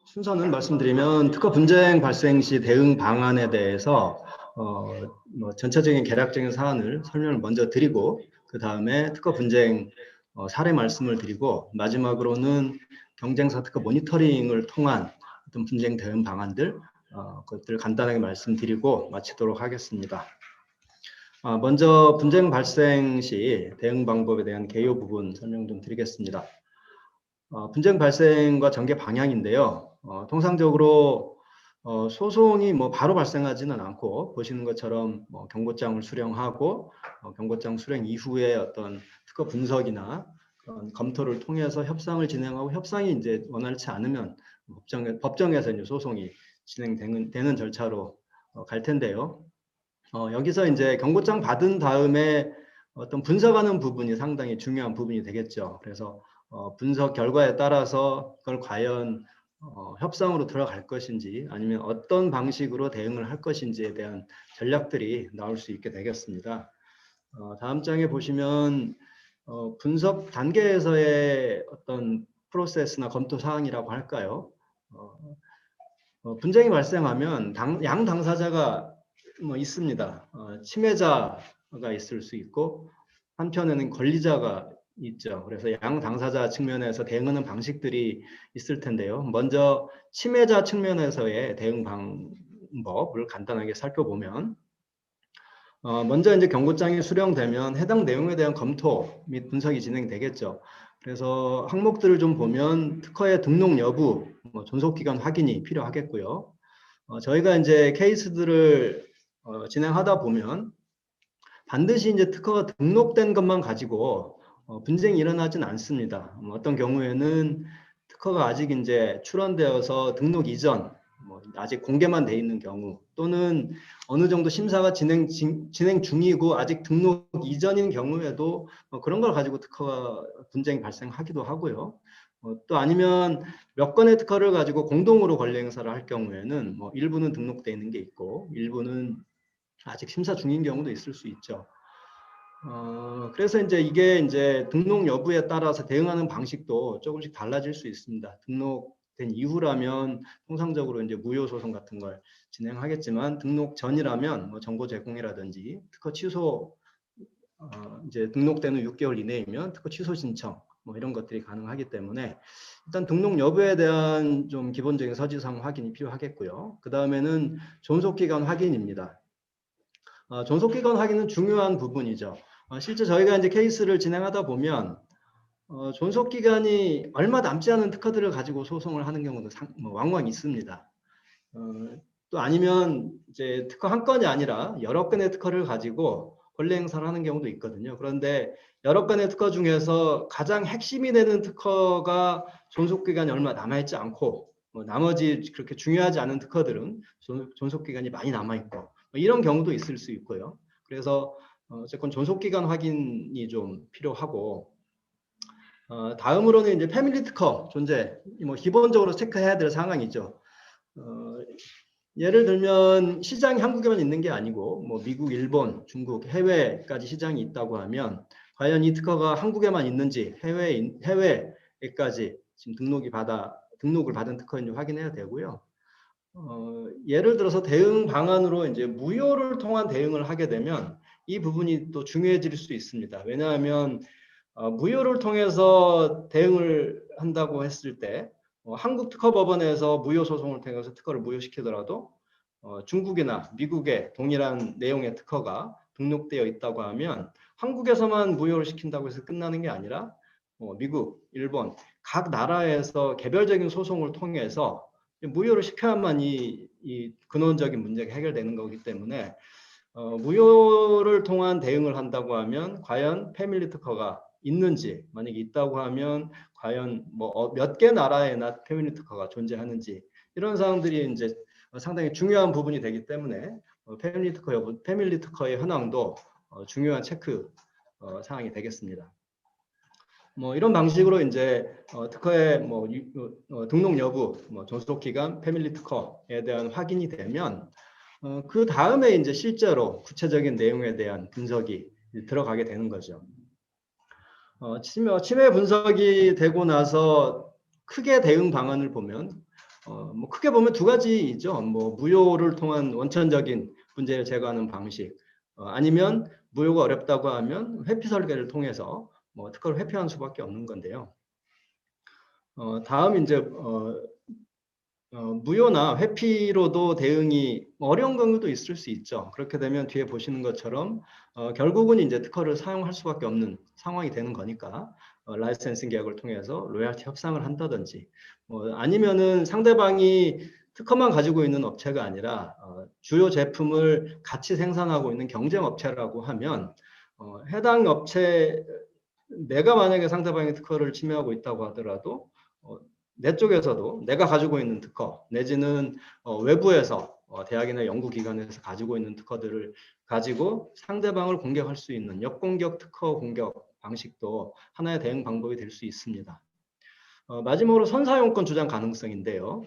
순서는 말씀드리면 특허 분쟁 발생 시 대응 방안에 대해서 전체적인 개략적인 사안을 설명을 먼저 드리고 그 다음에 특허 분쟁 사례 말씀을 드리고 마지막으로는 경쟁사 특허 모니터링을 통한 어떤 분쟁 대응 방안들 그것들을 간단하게 말씀드리고 마치도록 하겠습니다. 먼저 분쟁 발생 시 대응 방법에 대한 개요 부분 설명 좀 드리겠습니다. 분쟁 발생과 전개 방향인데요. 통상적으로 소송이 바로 발생하지는 않고 보시는 것처럼 경고장을 수령하고 경고장 수령 이후에 어떤 특허 분석이나 검토를 통해서 협상을 진행하고 협상이 이제 원활치 않으면 법정에서 이제 소송이 진행되는 절차로 갈 텐데요. 여기서 이제 경고장 받은 다음에 어떤 분석하는 부분이 상당히 중요한 부분이 되겠죠. 그래서 분석 결과에 따라서 그걸 과연 협상으로 들어갈 것인지 아니면 어떤 방식으로 대응을 할 것인지에 대한 전략들이 나올 수 있게 되겠습니다. 다음 장에 보시면 분석 단계에서의 어떤 프로세스나 검토 사항이라고 할까요? 분쟁이 발생하면 양 당사자가 있습니다. 침해자가 있을 수 있고 한편에는 권리자가 있죠. 그래서 양 당사자 측면에서 대응하는 방식들이 있을 텐데요. 먼저 침해자 측면에서의 대응 방법을 간단하게 살펴보면 먼저 이제 경고장이 수령되면 해당 내용에 대한 검토 및 분석이 진행되겠죠. 그래서 항목들을 좀 보면 특허의 등록 여부, 존속기간 확인이 필요하겠고요. 저희가 이제 케이스들을 진행하다 보면 반드시 이제 특허가 등록된 것만 가지고 분쟁이 일어나진 않습니다. 어떤 경우에는 특허가 아직 이제 출원되어서 등록 이전, 아직 공개만 돼 있는 경우 또는 어느 정도 심사가 진행 중이고 아직 등록 이전인 경우에도 그런 걸 가지고 특허가 분쟁이 발생하기도 하고요. 또 아니면 몇 건의 특허를 가지고 공동으로 권리 행사를 할 경우에는 일부는 등록돼 있는 게 있고 일부는 아직 심사 중인 경우도 있을 수 있죠. 그래서 이게 이제 등록 여부에 따라서 대응하는 방식도 조금씩 달라질 수 있습니다. 등록된 이후라면 통상적으로 이제 무효 소송 같은 걸 진행하겠지만 등록 전이라면 정보 제공이라든지 특허 취소 이제 등록되는 6개월 이내이면 특허 취소 신청 이런 것들이 가능하기 때문에 일단 등록 여부에 대한 좀 기본적인 서지상 확인이 필요하겠고요. 그 다음에는 존속기간 확인입니다. 존속기간 확인은 중요한 부분이죠. 실제 저희가 이제 케이스를 진행하다 보면 존속기간이 얼마 남지 않은 특허들을 가지고 소송을 하는 경우도 왕왕 있습니다. 또 아니면 이제 특허 한 건이 아니라 여러 건의 특허를 가지고 권리 행사를 하는 경우도 있거든요. 그런데 여러 건의 특허 중에서 가장 핵심이 되는 특허가 존속기간이 얼마 남아있지 않고 나머지 그렇게 중요하지 않은 특허들은 존속기간이 많이 남아있고 이런 경우도 있을 수 있고요. 그래서 어쨌건 존속기간 확인이 좀 필요하고 다음으로는 이제 패밀리 특허 존재 기본적으로 체크해야 될 상황이죠. 예를 들면 시장이 한국에만 있는 게 아니고 미국, 일본, 중국, 해외까지 시장이 있다고 하면 과연 이 특허가 한국에만 있는지 해외에까지 지금 등록을 받은 특허인지 확인해야 되고요. 예를 들어서 대응 방안으로 이제 무효를 통한 대응을 하게 되면 이 부분이 또 중요해질 수 있습니다. 왜냐하면 무효를 통해서 대응을 한다고 했을 때 한국 특허법원에서 무효 소송을 통해서 특허를 무효시키더라도 중국이나 미국에 동일한 내용의 특허가 등록되어 있다고 하면 한국에서만 무효를 시킨다고 해서 끝나는 게 아니라 미국, 일본 각 나라에서 개별적인 소송을 통해서 무효를 시켜야만 이 근원적인 문제가 해결되는 거기 때문에 무효를 통한 대응을 한다고 하면 과연 패밀리 특허가 있는지 만약에 있다고 하면 과연 몇 개 나라에나 패밀리 특허가 존재하는지 이런 사항들이 이제 상당히 중요한 부분이 되기 때문에 패밀리 특허의 현황도 중요한 체크 사항이 되겠습니다. 이런 방식으로 이제 특허의 등록 여부, 존속 기간, 패밀리 특허에 대한 확인이 되면 그 다음에 이제 실제로 구체적인 내용에 대한 분석이 들어가게 되는 거죠. 침해 분석이 되고 나서 크게 대응 방안을 보면 뭐 크게 보면 두 가지죠. 뭐 무효를 통한 원천적인 문제를 제거하는 방식, 아니면 무효가 어렵다고 하면 회피 설계를 통해서 뭐 특허를 회피하는 수밖에 없는 건데요. 다음 이제 무효나 회피로도 대응이 어려운 경우도 있을 수 있죠. 그렇게 되면 뒤에 보시는 것처럼 결국은 이제 특허를 사용할 수밖에 없는 상황이 되는 거니까 라이센싱 계약을 통해서 로열티 협상을 한다든지, 아니면은 상대방이 특허만 가지고 있는 업체가 아니라 주요 제품을 같이 생산하고 있는 경쟁 업체라고 하면 해당 업체, 내가 만약에 상대방의 특허를 침해하고 있다고 하더라도 내 쪽에서도 내가 가지고 있는 특허 내지는 외부에서 대학이나 연구기관에서 가지고 있는 특허들을 가지고 상대방을 공격할 수 있는 역공격 특허 공격 방식도 하나의 대응 방법이 될 수 있습니다. 마지막으로 선사용권 주장 가능성인데요.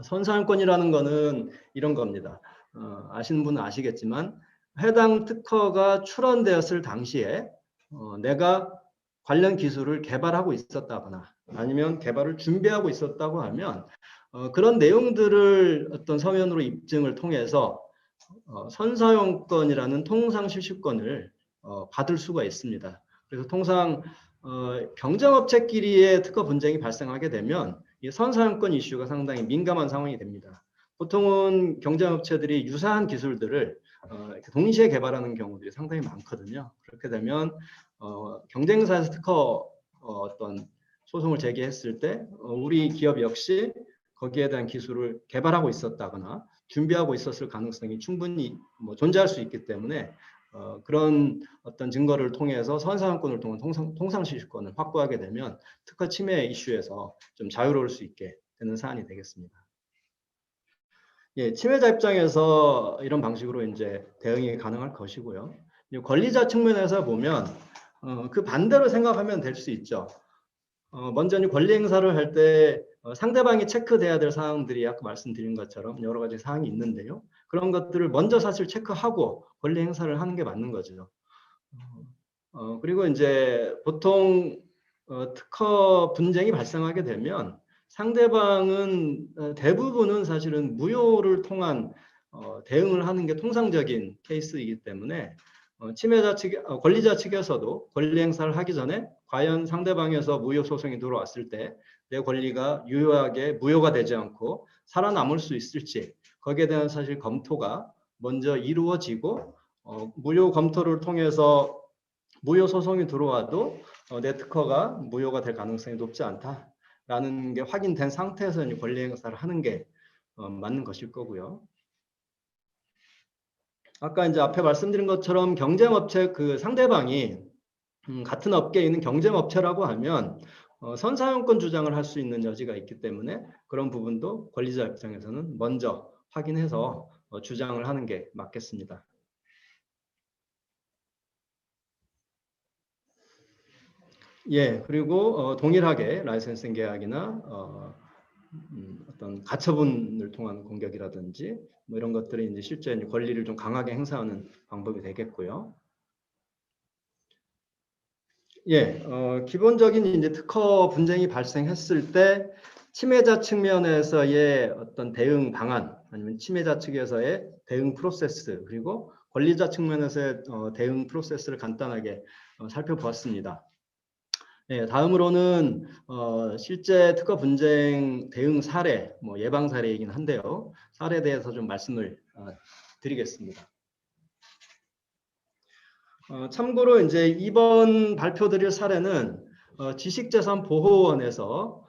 선사용권이라는 거는 이런 겁니다. 아시는 분은 아시겠지만 해당 특허가 출원되었을 당시에 내가 관련 기술을 개발하고 있었다거나 아니면 개발을 준비하고 있었다고 하면 그런 내용들을 어떤 서면으로 입증을 통해서 선사용권이라는 통상 실시권을 받을 수가 있습니다. 그래서 통상 경쟁업체끼리의 특허 분쟁이 발생하게 되면 이 선사용권 이슈가 상당히 민감한 상황이 됩니다. 보통은 경쟁업체들이 유사한 기술들을 동시에 개발하는 경우들이 상당히 많거든요. 그렇게 되면 경쟁사에서 특허 어떤 소송을 제기했을 때 우리 기업 역시 거기에 대한 기술을 개발하고 있었다거나 준비하고 있었을 가능성이 충분히 존재할 수 있기 때문에 그런 어떤 증거를 통해서 선사용권을 통한 통상실시권을 확보하게 되면 특허 침해 이슈에서 좀 자유로울 수 있게 되는 사안이 되겠습니다. 예, 침해자 입장에서 이런 방식으로 이제 대응이 가능할 것이고요. 권리자 측면에서 보면 그 반대로 생각하면 될 수 있죠. 먼저 권리 행사를 할 때 상대방이 체크돼야 될 사항들이 아까 말씀드린 것처럼 여러 가지 사항이 있는데요. 그런 것들을 먼저 사실 체크하고 권리 행사를 하는 게 맞는 거죠. 그리고 이제 보통 특허 분쟁이 발생하게 되면 상대방은 대부분은 사실은 무효를 통한 대응을 하는 게 통상적인 케이스이기 때문에 침해자 측, 권리자 측에서도 권리 행사를 하기 전에 과연 상대방에서 무효 소송이 들어왔을 때 내 권리가 유효하게 무효가 되지 않고 살아남을 수 있을지 거기에 대한 사실 검토가 먼저 이루어지고 무효 검토를 통해서 무효 소송이 들어와도 내 특허가 무효가 될 가능성이 높지 않다라는 게 확인된 상태에서 권리 행사를 하는 게 맞는 것일 거고요. 아까 이제 앞에 말씀드린 것처럼 경쟁업체 그 상대방이 같은 업계에 있는 경쟁업체라고 하면 선사용권 주장을 할 수 있는 여지가 있기 때문에 그런 부분도 권리자 입장에서는 먼저 확인해서 주장을 하는 게 맞겠습니다. 예, 그리고 동일하게 라이센싱 계약이나 어떤 가처분을 통한 공격이라든지 뭐 이런 것들이 이제 실제 권리를 좀 강하게 행사하는 방법이 되겠고요. 예, 기본적인 이제 특허 분쟁이 발생했을 때 침해자 측면에서의 어떤 대응 방안 아니면 침해자 측에서의 대응 프로세스 그리고 권리자 측면에서의 대응 프로세스를 간단하게 살펴보았습니다. 네, 다음으로는 실제 특허 분쟁 대응 사례, 뭐 예방 사례이긴 한데요. 사례에 대해서 좀 말씀을 드리겠습니다. 참고로 이제 이번 발표드릴 사례는 지식재산보호원에서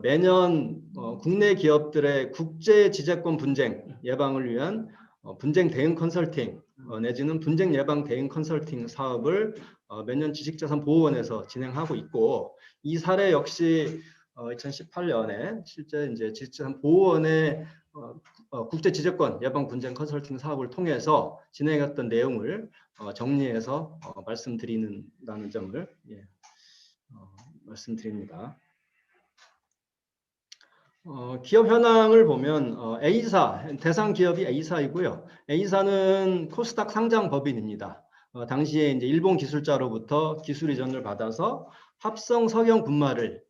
매년 국내 기업들의 국제 지재권 분쟁 예방을 위한 분쟁 대응 컨설팅 내지는 분쟁 예방 대응 컨설팅 사업을 매년 지식재산보호원에서 진행하고 있고 이 사례 역시 2018년에 실제 이제 지식재산보호원의 국제 지재권 예방 분쟁 컨설팅 사업을 통해서 진행했던 내용을 정리해서 말씀드린다는 점을 말씀드립니다. 기업 현황을 보면 A사, 대상 기업이 A사이고요. A사는 코스닥 상장 법인입니다. 당시에 이제 일본 기술자로부터 기술 이전을 받아서 합성 석영 분말을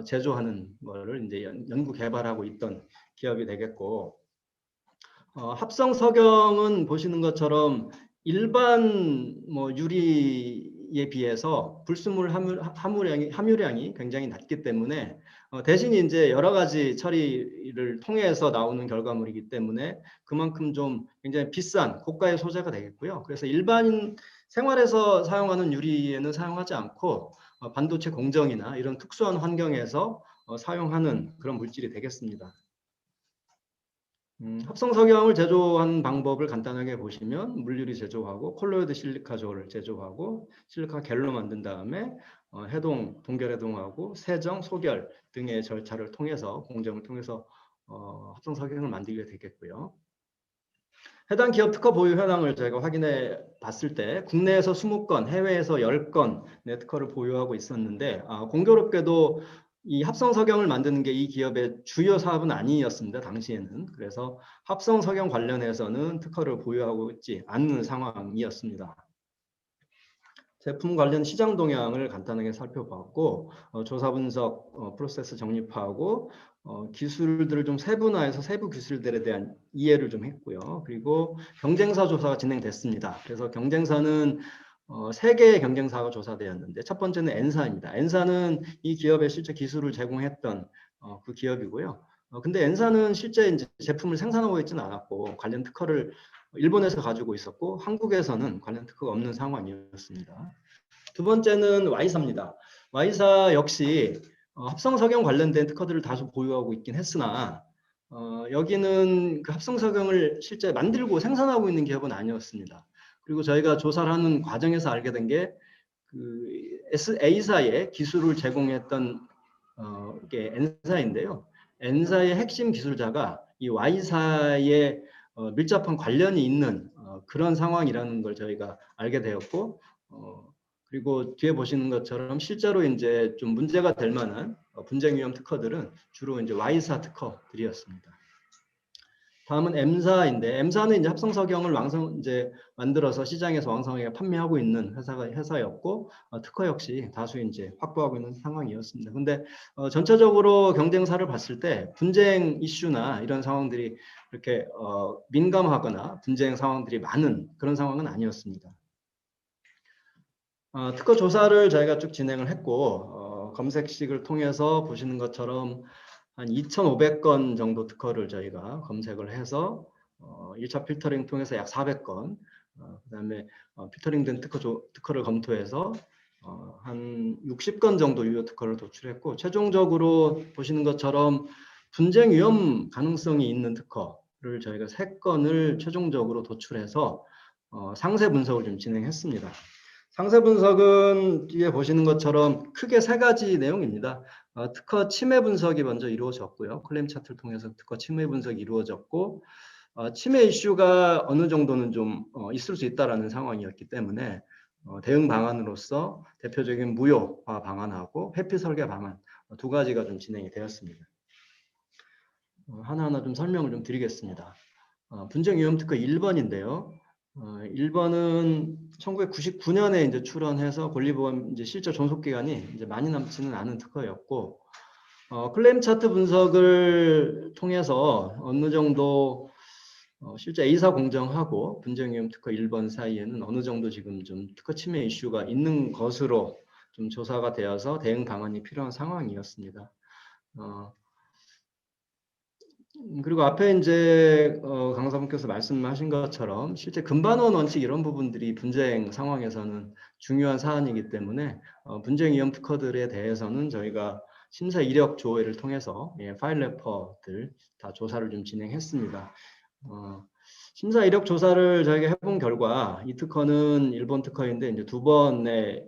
제조하는 거를 이제 연구 개발하고 있던 기업이 되겠고, 합성 석영은 보시는 것처럼 일반 뭐 유리에 비해서 불순물 함유량이 굉장히 낮기 때문에 대신 이제 여러 가지 처리를 통해서 나오는 결과물이기 때문에 그만큼 좀 굉장히 비싼 고가의 소재가 되겠고요. 그래서 일반 생활에서 사용하는 유리에는 사용하지 않고 반도체 공정이나 이런 특수한 환경에서 사용하는 그런 물질이 되겠습니다. 합성 석영을 제조하는 방법을 간단하게 보시면 물유리 제조하고 콜로이드 실리카졸을 제조하고 실리카 겔로 만든 다음에 해동, 동결해동하고 세정, 소결 등의 절차를 통해서 공정을 통해서 합성 석영을 만들게 되겠고요. 해당 기업 특허 보유 현황을 저희가 확인해 봤을 때 국내에서 20건, 해외에서 10건의 특허를 보유하고 있었는데 공교롭게도 이 합성 석영을 만드는 게 이 기업의 주요 사업은 아니었습니다. 당시에는. 그래서 합성 석영 관련해서는 특허를 보유하고 있지 않는 상황이었습니다. 제품 관련 시장 동향을 간단하게 살펴봤고 조사 분석, 프로세스 정립하고 기술들을 좀 세분화해서 세부 기술들에 대한 이해를 좀 했고요. 그리고 경쟁사 조사가 진행됐습니다. 그래서 경쟁사는 3개의 경쟁사가 조사되었는데 첫 번째는 엔사입니다. 엔사는 이 기업에 실제 기술을 제공했던 그 기업이고요. 근데 엔사는 실제 이제 제품을 생산하고 있지는 않았고 관련 특허를 일본에서 가지고 있었고 한국에서는 관련 특허가 없는 상황이었습니다. 두 번째는 Y사입니다. Y사 역시 합성석영 관련된 특허들을 다수 보유하고 있긴 했으나 여기는 그 합성석영을 실제 만들고 생산하고 있는 기업은 아니었습니다. 그리고 저희가 조사를 하는 과정에서 알게 된 게 그 A사의 기술을 제공했던 이게 N사인데요. N사의 핵심 기술자가 이 Y사의 밀접한 관련이 있는 그런 상황이라는 걸 저희가 알게 되었고 그리고 뒤에 보시는 것처럼 실제로 이제 좀 문제가 될 만한 분쟁 위험 특허들은 주로 이제 Y사 특허들이었습니다. 다음은 M사인데 M사는 이제 합성 석영을 이제 만들어서 시장에서 왕성하게 판매하고 있는 회사였고 특허 역시 다수 이제 확보하고 있는 상황이었습니다. 근데 전체적으로 경쟁사를 봤을 때 분쟁 이슈나 이런 상황들이 이렇게 민감하거나 분쟁 상황들이 많은 그런 상황은 아니었습니다. 특허 조사를 저희가 쭉 진행을 했고 검색식을 통해서 보시는 것처럼 한 2,500건 정도 특허를 저희가 검색을 해서 1차 필터링 통해서 약 400건 그다음에 필터링된 특허를 검토해서 한 60건 정도 유효 특허를 도출했고 최종적으로 보시는 것처럼 분쟁 위험 가능성이 있는 특허를 저희가 3건을 최종적으로 도출해서 상세 분석을 좀 진행했습니다. 상세 분석은 뒤에 보시는 것처럼 크게 3가지 내용입니다. 특허 침해 분석이 먼저 이루어졌고요. 클레임 차트를 통해서 특허 침해 분석이 이루어졌고 침해 이슈가 어느 정도는 좀 있을 수 있다라는 상황이었기 때문에 대응 방안으로서 대표적인 무효화 방안하고 회피 설계 방안 2가지가 좀 진행이 되었습니다. 하나하나 좀 설명을 좀 드리겠습니다. 분쟁 위험 특허 1번인데요. 1번은 1999년에 이제 출원해서 권리보험 이제 실제 존속 기간이 이제 많이 남지는 않은 특허였고 클레임 차트 분석을 통해서 어느 정도 실제 A사 공정하고 분쟁 위험 특허 1번 사이에는 어느 정도 지금 좀 특허 침해 이슈가 있는 것으로 좀 조사가 되어서 대응 방안이 필요한 상황이었습니다. 그리고 앞에 이제 강사분께서 말씀하신 것처럼 실제 금반원 원칙 이런 부분들이 분쟁 상황에서는 중요한 사안이기 때문에 분쟁 위험 특허들에 대해서는 저희가 심사 이력 조회를 통해서 파일 레퍼들 다 조사를 좀 진행했습니다. 심사 이력 조사를 저희가 해본 결과 이 특허는 일본 특허인데 이제 2번의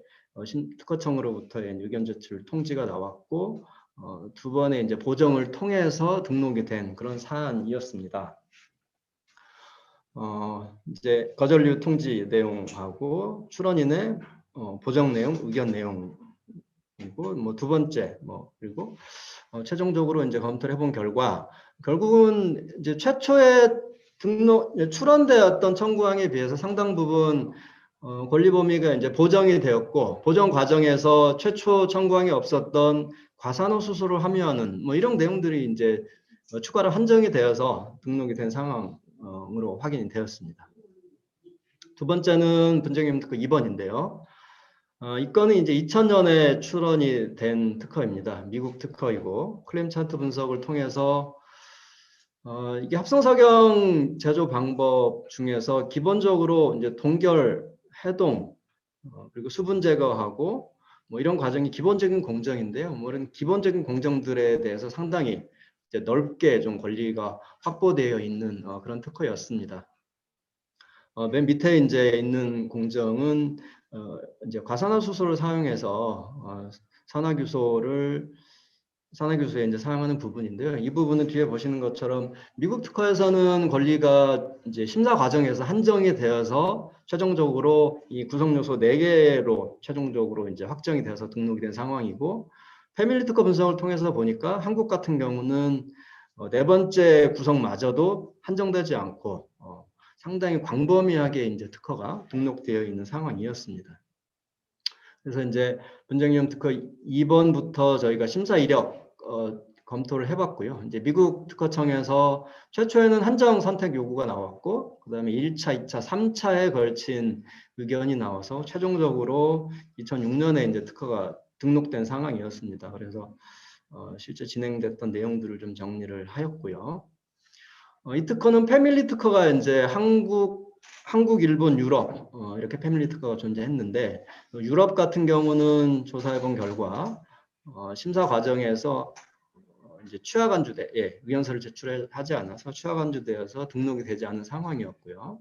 특허청으로부터의 의견 제출 통지가 나왔고 2번의 이제 보정을 통해서 등록이 된 그런 사안이었습니다. 이제 거절류 통지 내용하고 출원인의 보정 내용, 의견 내용이고 뭐 2번째 그리고 최종적으로 이제 검토를 해본 결과 결국은 이제 최초의 출원되었던 청구항에 비해서 상당 부분 권리 범위가 이제 보정이 되었고, 보정 과정에서 최초 청구항에 없었던 과산화 수소를 함유하는 뭐 이런 내용들이 이제 추가로 한정이 되어서 등록이 된 상황으로 확인이 되었습니다. 두 번째는 분쟁의무 특허 2번인데요. 이 건은 이제 2000년에 출원이 된 특허입니다. 미국 특허이고 클레임 차트 분석을 통해서 이게 합성석영 제조 방법 중에서 기본적으로 이제 동결, 해동, 그리고 수분 제거하고 뭐 이런 과정이 기본적인 공정인데요. 뭐 이런 기본적인 공정들에 대해서 상당히 이제 넓게 좀 권리가 확보되어 있는 그런 특허였습니다. 맨 밑에 이제 있는 공정은 이제 과산화수소를 사용해서 산화규소에 이제 사용하는 부분인데요. 이 부분은 뒤에 보시는 것처럼 미국 특허에서는 권리가 이제 심사 과정에서 한정이 되어서 최종적으로 이 구성 요소 4개로 최종적으로 이제 확정이 되어서 등록이 된 상황이고, 패밀리 특허 분석을 통해서 보니까 한국 같은 경우는 4번째 구성마저도 한정되지 않고 상당히 광범위하게 이제 특허가 등록되어 있는 상황이었습니다. 그래서 이제 분쟁위험 특허 2번부터 저희가 심사 이력 검토를 해봤고요. 이제 미국 특허청에서 최초에는 한정 선택 요구가 나왔고, 그 다음에 1차, 2차, 3차에 걸친 의견이 나와서 최종적으로 2006년에 이제 특허가 등록된 상황이었습니다. 그래서 실제 진행됐던 내용들을 좀 정리를 하였고요. 이 특허는 패밀리 특허가 이제 한국, 일본, 유럽 이렇게 패밀리 특허가 존재했는데, 유럽 같은 경우는 조사해본 결과 심사 과정에서 이제 취하간주대, 의견서를 제출하지 않아서 취하간주되어서 등록이 되지 않은 상황이었고요.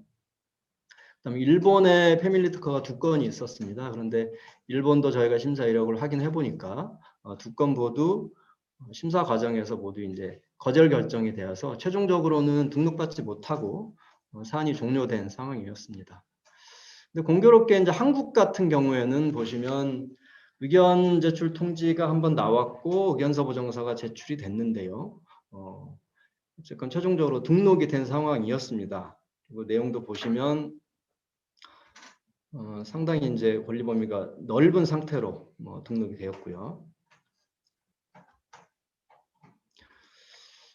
그다음에 일본의 패밀리 특허가 2건이 있었습니다. 그런데 일본도 저희가 심사 이력을 확인해 보니까 2건 모두 심사 과정에서 모두 이제 거절 결정이 되어서 최종적으로는 등록받지 못하고 사안이 종료된 상황이었습니다. 근데 공교롭게 이제 한국 같은 경우에는 보시면 의견 제출 통지가 한번 나왔고 의견서 보정서가 제출이 됐는데요. 어쨌건 최종적으로 등록이 된 상황이었습니다. 그리고 내용도 보시면 상당히 이제 권리 범위가 넓은 상태로 등록이 되었고요.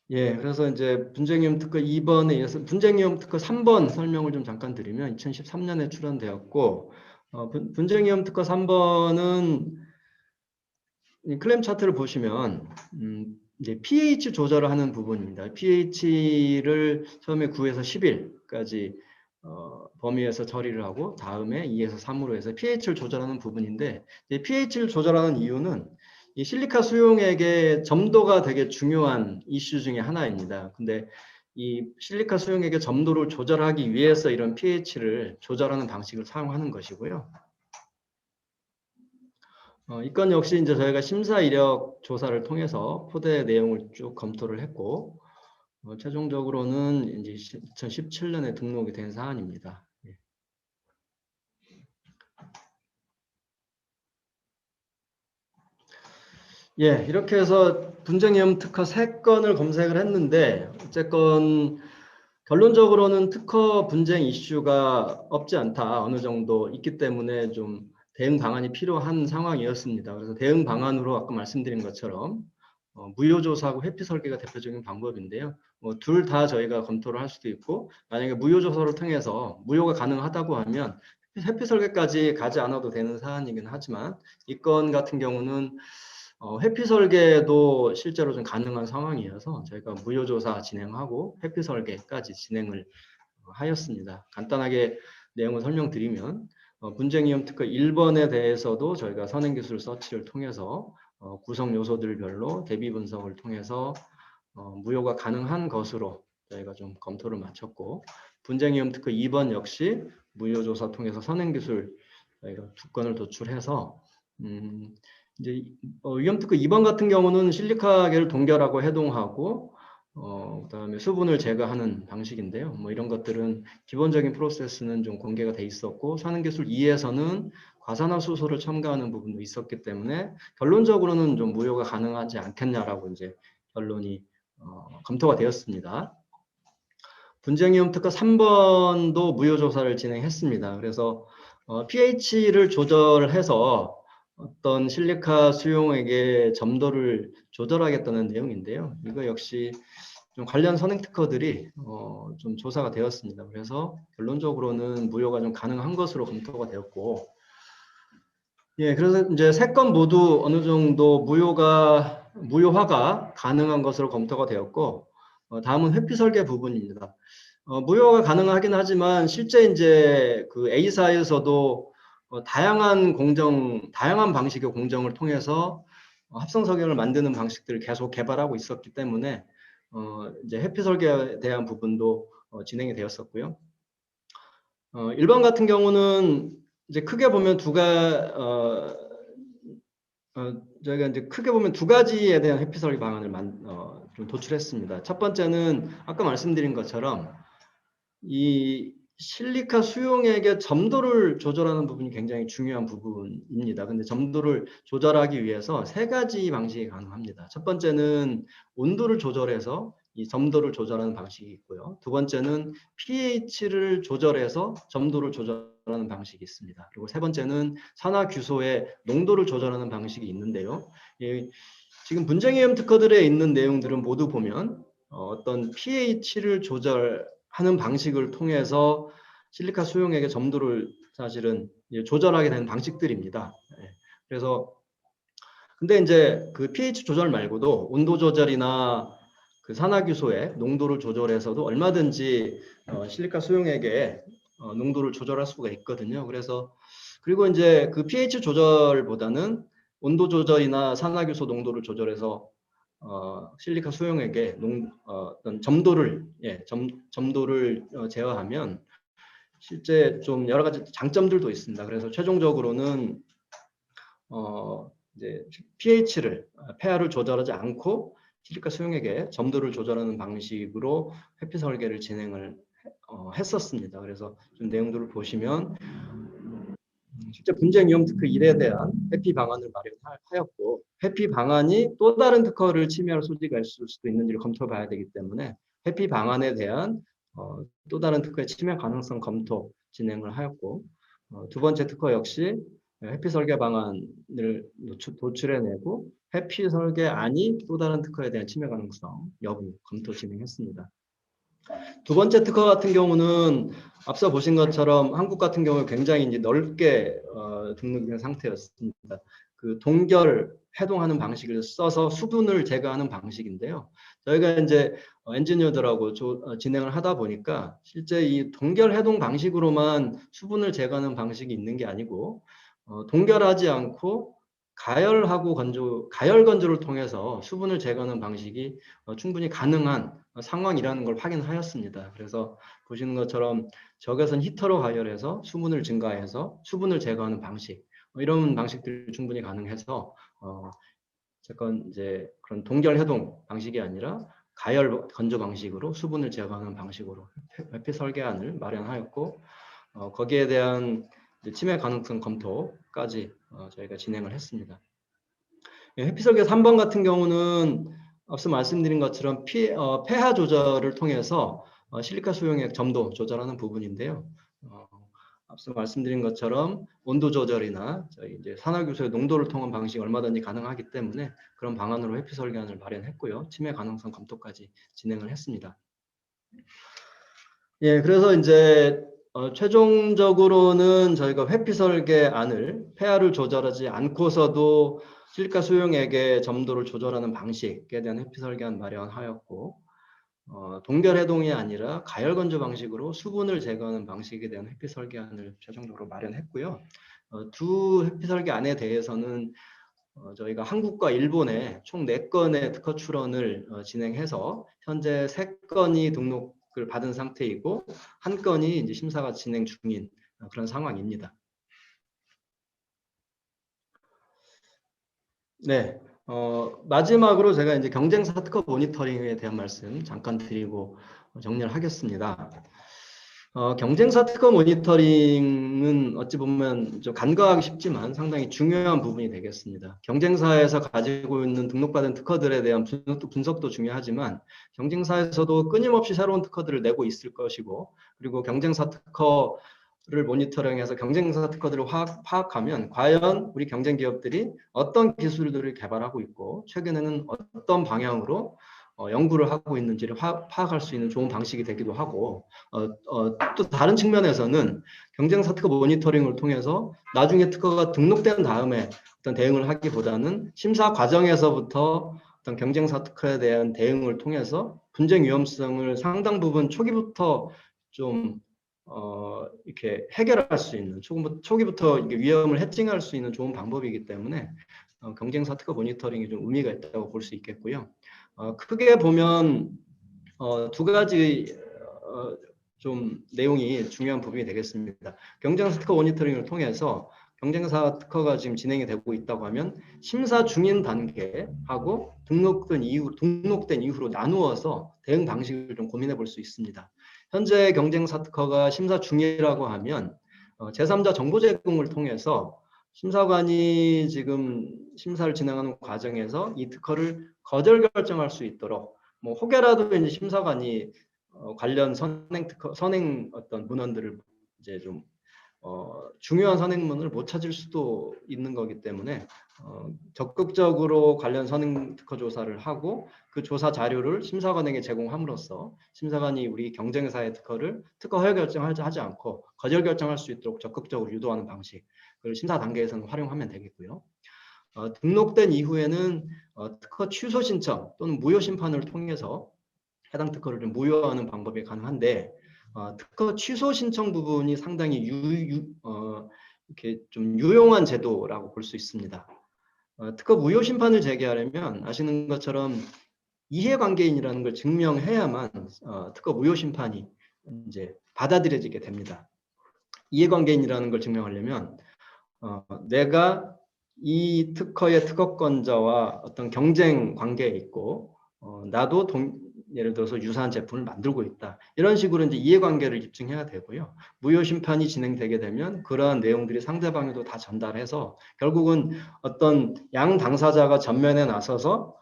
그래서 이제 분쟁위험 특허 2번에 이어서 분쟁위험 특허 3번 설명을 좀 잠깐 드리면 2013년에 출원되었고, 분쟁위험 특허 3번은 클램 차트를 보시면 이제 pH 조절을 하는 부분입니다. pH를 처음에 9에서 11까지 범위에서 처리를 하고 다음에 2에서 3으로 해서 pH를 조절하는 부분인데, pH를 조절하는 이유는 이 실리카 수용액의 점도가 되게 중요한 이슈 중에 하나입니다. 근데 이 실리카 수용액의 점도를 조절하기 위해서 이런 pH를 조절하는 방식을 사용하는 것이고요. 이 건 역시 이제 저희가 심사 이력 조사를 통해서 포대 내용을 쭉 검토를 했고, 최종적으로는 이제 2017년에 등록이 된 사안입니다. 이렇게 해서 분쟁위험 특허 3건을 검색을 했는데, 어쨌건 결론적으로는 특허 분쟁 이슈가 없지 않다, 어느 정도 있기 때문에 좀 대응 방안이 필요한 상황이었습니다. 그래서 대응 방안으로 아까 말씀드린 것처럼 무효조사하고 회피 설계가 대표적인 방법인데요. 둘 다 저희가 검토를 할 수도 있고, 만약에 무효조사를 통해서 무효가 가능하다고 하면 회피 설계까지 가지 않아도 되는 사안이긴 하지만, 이 건 같은 경우는 회피 설계도 실제로 좀 가능한 상황이어서 저희가 무효조사 진행하고 회피 설계까지 진행을 하였습니다. 간단하게 내용을 설명드리면 분쟁위험 특허 1번에 대해서도 저희가 선행기술 서치를 통해서 구성 요소들별로 대비 분석을 통해서 무효가 가능한 것으로 저희가 좀 검토를 마쳤고, 분쟁위험 특허 2번 역시 무효조사 통해서 선행기술 저희가 2건을 도출해서 이제 위험 특허 2번 같은 경우는 실리카계를 동결하고 해동하고 그다음에 수분을 제거하는 방식인데요. 뭐 이런 것들은 기본적인 프로세스는 좀 공개가 돼 있었고, 산업기술 2에서는 과산화수소를 첨가하는 부분도 있었기 때문에 결론적으로는 좀 무효가 가능하지 않겠냐라고 이제 결론이 검토가 되었습니다. 분쟁위험 특허 3번도 무효조사를 진행했습니다. 그래서 pH를 조절해서 어떤 실리카 수용액의 점도를 조절하겠다는 내용인데요. 이거 역시 좀 관련 선행 특허들이 좀 조사가 되었습니다. 그래서 결론적으로는 무효가 좀 가능한 것으로 검토가 되었고, 예, 그래서 이제 세 건 모두 어느 정도 무효화가 가능한 것으로 검토가 되었고, 다음은 회피 설계 부분입니다. 무효가 가능하긴 하지만 실제 이제 그 A사에서도 다양한 방식의 공정을 통해서 합성 석영을 만드는 방식들을 계속 개발하고 있었기 때문에 이제 회피 설계에 대한 부분도 진행이 되었었고요. 일반 같은 경우는 이제 크게 보면 저희가 이제 크게 보면 두 가지에 대한 회피 설계 방안을 좀 도출했습니다. 첫 번째는 아까 말씀드린 것처럼 이 실리카 수용액의 점도를 조절하는 부분이 굉장히 중요한 부분입니다. 근데 점도를 조절하기 위해서 세 가지 방식이 가능합니다. 첫 번째는 온도를 조절해서 이 점도를 조절하는 방식이 있고요. 두 번째는 pH를 조절해서 점도를 조절하는 방식이 있습니다. 그리고 세 번째는 산화규소의 농도를 조절하는 방식이 있는데요. 지금 분쟁이염 특허들에 있는 내용들은 모두 보면 어떤 pH를 조절하는 방식을 통해서 실리카 수용액의 점도를 사실은 조절하게 되는 방식들입니다. 그래서 근데 이제 그 pH 조절 말고도 온도 조절이나 그 산화규소의 농도를 조절해서도 얼마든지 실리카 수용액의 농도를 조절할 수가 있거든요. 그래서 그리고 이제 그 pH 조절보다는 온도 조절이나 산화규소 농도를 조절해서 실리카 수용액의 어떤 점도를 점도를 제어하면 실제 좀 여러 가지 장점들도 있습니다. 그래서 최종적으로는 이제 pH를 조절하지 않고 실리카 수용액의 점도를 조절하는 방식으로 회피 설계를 진행을 했었습니다. 그래서 좀 내용들을 보시면 실제 분쟁 위험 특허 1에 대한 회피 방안을 마련하였고 회피 방안이 또 다른 특허를 침해할 소지가 있을 수도 있는지를 검토해봐야 되기 때문에 회피 방안에 대한 또 다른 특허의 침해 가능성 검토 진행을 하였고 두 번째 특허 역시 회피 설계 방안을 도출해내고 회피 설계안이 또 다른 특허에 대한 침해 가능성 여부 검토 진행했습니다. 두 번째 특허 같은 경우는 앞서 보신 것처럼 한국 같은 경우에 굉장히 이제 넓게 등록된 상태였습니다. 그 동결 해동하는 방식을 써서 수분을 제거하는 방식인데요. 저희가 이제 엔지니어들하고 진행을 하다 보니까 실제 이 동결 해동 방식으로만 수분을 제거하는 방식이 있는 게 아니고 동결하지 않고 가열 건조를 통해서 수분을 제거하는 방식이 충분히 가능한 상황이라는 걸 확인하였습니다. 그래서 보시는 것처럼 적외선 히터로 가열해서 수분을 증가해서 수분을 제거하는 방식 이런 방식들이 충분히 가능해서 어쨌건 이제 그런 동결 해동 방식이 아니라 가열 건조 방식으로 수분을 제거하는 방식으로 회피 설계안을 마련하였고 거기에 대한 침해 가능성 검토까지 저희가 진행을 했습니다. 회피 설계 3번 같은 경우는 앞서 말씀드린 것처럼 폐하 조절을 통해서 실리카 수용액 점도 조절하는 부분인데요. 앞서 말씀드린 것처럼 온도 조절이나 저희 이제 산화규소의 농도를 통한 방식이 얼마든지 가능하기 때문에 그런 방안으로 회피 설계안을 마련했고요. 침해 가능성 검토까지 진행을 했습니다. 예, 그래서 이제 최종적으로는 저희가 회피 설계안을 폐하를 조절하지 않고서도 실리카 수용액의 점도를 조절하는 방식에 대한 회피 설계안 마련하였고 동결 해동이 아니라 가열 건조 방식으로 수분을 제거하는 방식에 대한 회피 설계안을 최종적으로 마련했고요. 두 회피 설계안에 대해서는 저희가 한국과 일본에 총 4건의 특허 출원을 진행해서 현재 3건이 등록을 받은 상태이고 1건이 이제 심사가 진행 중인 그런 상황입니다. 네, 마지막으로 제가 이제 경쟁사 특허 모니터링에 대한 말씀 잠깐 드리고 정리를 하겠습니다. 경쟁사 특허 모니터링은 어찌 보면 좀 간과하기 쉽지만 상당히 중요한 부분이 되겠습니다. 경쟁사에서 가지고 있는 등록받은 특허들에 대한 분석도 중요하지만 경쟁사에서도 끊임없이 새로운 특허들을 내고 있을 것이고 그리고 경쟁사 특허 모니터링해서 경쟁사 특허들을 파악하면 과연 우리 경쟁 기업들이 어떤 기술들을 개발하고 있고 최근에는 어떤 방향으로 연구를 하고 있는지를 파악할 수 있는 좋은 방식이 되기도 하고 또 다른 측면에서는 경쟁사 특허 모니터링을 통해서 나중에 특허가 등록된 다음에 어떤 대응을 하기보다는 심사 과정에서부터 어떤 경쟁사 특허에 대한 대응을 통해서 분쟁 위험성을 상당 부분 초기부터 좀 이렇게 해결할 수 있는 초기부터 이게 위험을 해칭할 수 있는 좋은 방법이기 때문에 경쟁사 특허 모니터링이 좀 의미가 있다고 볼 수 있겠고요. 크게 보면 두 가지 좀 내용이 중요한 부분이 되겠습니다. 경쟁사 특허 모니터링을 통해서 경쟁사 특허가 지금 진행이 되고 있다고 하면 심사 중인 단계하고 등록된 이후로 나누어서 대응 방식을 좀 고민해 볼 수 있습니다. 현재 경쟁사 특허가 심사 중이라고 하면 제3자 정보 제공을 통해서 심사관이 지금 심사를 진행하는 과정에서 이 특허를 거절 결정할 수 있도록 뭐 혹여라도 이제 심사관이 관련 선행 어떤 문헌들을 이제 좀 중요한 선행문을 못 찾을 수도 있는 거기 때문에 적극적으로 관련 선행 특허 조사를 하고 그 조사 자료를 심사관에게 제공함으로써 심사관이 우리 경쟁사의 특허 허용 결정하지 않고 거절 결정할 수 있도록 적극적으로 유도하는 방식, 그걸 심사 단계에서는 활용하면 되겠고요. 등록된 이후에는 특허 취소 신청 또는 무효 심판을 통해서 해당 특허를 좀 무효화하는 방법이 가능한데 특허 취소 신청 부분이 상당히 이렇게 좀 유용한 제도라고 볼 수 있습니다. 특허 무효 심판을 제기하려면 아시는 것처럼 이해관계인이라는 걸 증명해야만 특허 무효 심판이 이제 받아들여지게 됩니다. 이해관계인이라는 걸 증명하려면 내가 이 특허의 특허권자와 어떤 경쟁 관계에 있고 나도 예를 들어서 유사한 제품을 만들고 있다. 이런 식으로 이제 이해관계를 입증해야 되고요. 무효 심판이 진행되게 되면 그러한 내용들이 상대방에도 다 전달해서 결국은 어떤 양 당사자가 전면에 나서서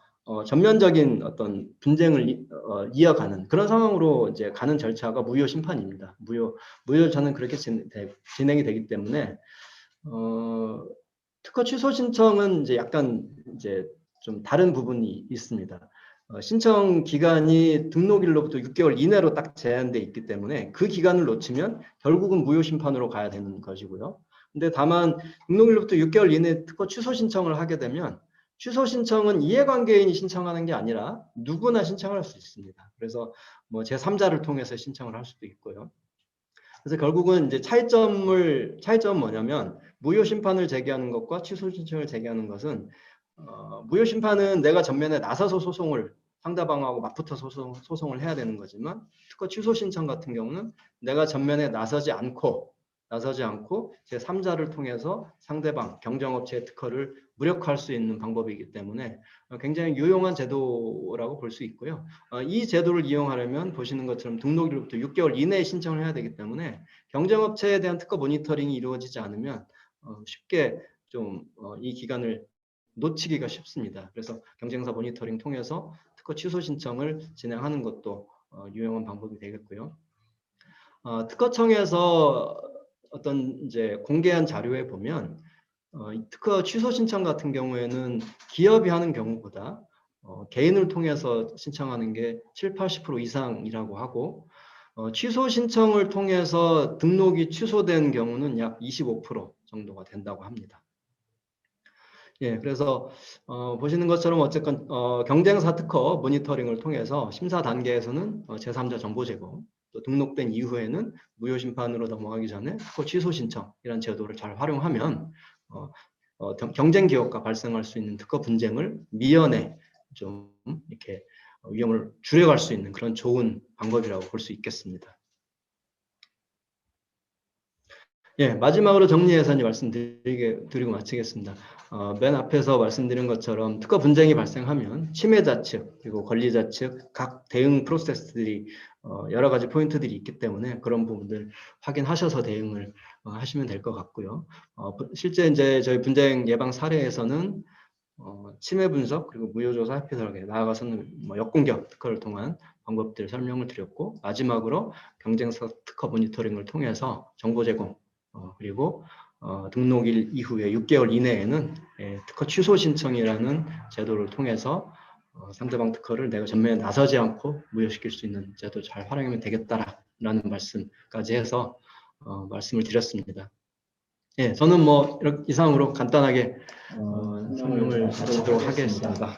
전면적인 어떤 분쟁을 이어가는 그런 상황으로 이제 가는 절차가 무효 심판입니다. 무효 저는 그렇게 진행이 되기 때문에 특허 취소 신청은 이제 약간 이제 좀 다른 부분이 있습니다. 신청 기간이 등록일로부터 6개월 이내로 딱 제한돼 있기 때문에 그 기간을 놓치면 결국은 무효 심판으로 가야 되는 것이고요. 근데 다만 등록일로부터 6개월 이내 특허 취소 신청을 하게 되면 취소 신청은 이해관계인이 신청하는 게 아니라 누구나 신청할 수 있습니다. 그래서 뭐 제3자를 통해서 신청을 할 수도 있고요. 그래서 결국은 이제 차이점은 뭐냐면 무효 심판을 제기하는 것과 취소 신청을 제기하는 것은 무효 심판은 내가 전면에 나서서 상대방하고 맞붙어 소송을 해야 되는 거지만 특허 취소 신청 같은 경우는 내가 전면에 나서지 않고 제3자를 통해서 상대방 경쟁업체의 특허를 무력화할 수 있는 방법이기 때문에 굉장히 유용한 제도라고 볼 수 있고요. 이 제도를 이용하려면 보시는 것처럼 등록일로부터 6개월 이내에 신청을 해야 되기 때문에 경쟁업체에 대한 특허 모니터링이 이루어지지 않으면 쉽게 좀 이 기간을 놓치기가 쉽습니다. 그래서 경쟁사 모니터링 통해서 특허 취소 신청을 진행하는 것도 유용한 방법이 되겠고요. 특허청에서 어떤 이제 공개한 자료에 보면 특허 취소 신청 같은 경우에는 기업이 하는 경우보다 개인을 통해서 신청하는 게 70~80% 이상이라고 하고 취소 신청을 통해서 등록이 취소된 경우는 약 25% 정도가 된다고 합니다. 예, 그래서 보시는 것처럼 어쨌건 경쟁사 특허 모니터링을 통해서 심사 단계에서는 제3자 정보 제공, 또 등록된 이후에는 무효 심판으로 넘어가기 전에 특허 취소 신청 이런 제도를 잘 활용하면 경쟁 기업과 발생할 수 있는 특허 분쟁을 미연에 좀 이렇게 위험을 줄여갈 수 있는 그런 좋은 방법이라고 볼 수 있겠습니다. 예, 마지막으로 정리해서 말씀드리고 마치겠습니다. 맨 앞에서 말씀드린 것처럼 특허 분쟁이 발생하면 침해자 측 그리고 권리자 측 각 대응 프로세스들이 여러 가지 포인트들이 있기 때문에 그런 부분들 확인하셔서 대응을 하시면 될 것 같고요. 실제 이제 저희 분쟁 예방 사례에서는 침해 분석 그리고 무효조사 회피 설계 나아가서는 뭐 역공격 특허를 통한 방법들 설명을 드렸고 마지막으로 경쟁사 특허 모니터링을 통해서 정보 제공 그리고 등록일 이후에 6개월 이내에는 특허 취소 신청이라는 제도를 통해서 상대방 특허를 내가 전면에 나서지 않고 무효시킬 수 있는 제도 잘 활용하면 되겠다라는 말씀까지 해서 말씀을 드렸습니다. 예, 저는 뭐 이상으로 간단하게 설명을 마치도록 하겠습니다.